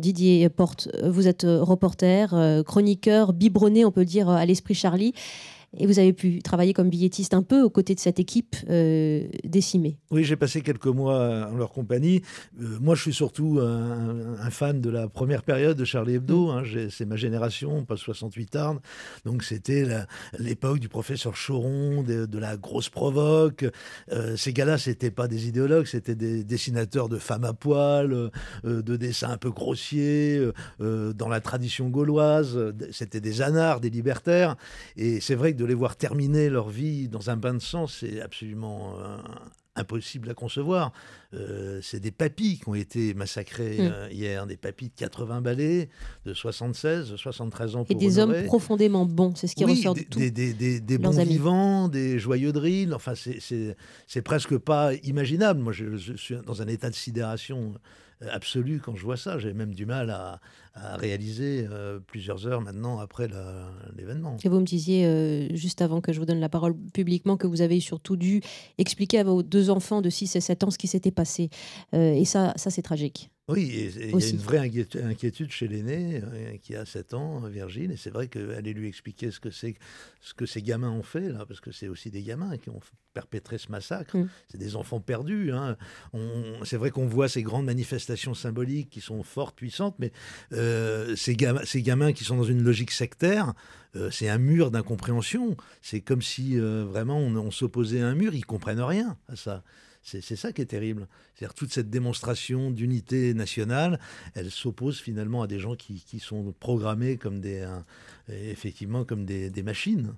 Didier Porte, vous êtes reporter, chroniqueur, biberonné, on peut dire, à l'esprit Charlie. Et vous avez pu travailler comme billetiste un peu aux côtés de cette équipe décimée. Oui, j'ai passé quelques mois en leur compagnie. Moi, je suis surtout un fan de la première période de Charlie Hebdo. Hein. C'est ma génération, pas 68 ardes. Donc, c'était l'époque du professeur Choron, de la grosse provoque. Ces gars-là, c'était pas des idéologues, c'était des dessinateurs de femmes à poil, de dessins un peu grossiers, dans la tradition gauloise. C'était des anards, des libertaires. Et c'est vrai que de les voir terminer leur vie dans un bain de sang, c'est absolument impossible à concevoir. C'est des papys qui ont été massacrés hier, des papys de 80 balais, de 76, de 73 ans Et pour des hommes Honoré. profondément bons, c'est ce qui ressort de tout. Des bons leurs amis. vivants, des joyeux drills. Enfin, c'est presque pas imaginable. Moi, je suis dans un état de sidération absolue quand je vois ça. J'ai même du mal à réaliser plusieurs heures maintenant après l'événement. Et vous me disiez, juste avant que je vous donne la parole publiquement, que vous avez surtout dû expliquer à vos deux enfants de 6 et 7 ans ce qui s'était passé. Et ça c'est tragique. Oui, et il y a une vraie inquiétude chez l'aîné qui a 7 ans, Virgile, et c'est vrai qu'aller lui expliquer ce que ces gamins ont fait, là, parce que c'est aussi des gamins qui ont perpétré ce massacre, c'est des enfants perdus. Hein. C'est vrai qu'on voit ces grandes manifestations symboliques qui sont fortes, puissantes, mais ces gamins qui sont dans une logique sectaire, c'est un mur d'incompréhension. C'est comme si vraiment on s'opposait à un mur, ils ne comprennent rien à ça. C'est ça qui est terrible. C'est-à-dire toute cette démonstration d'unité nationale, elle s'oppose finalement à des gens qui sont programmés comme effectivement comme des machines.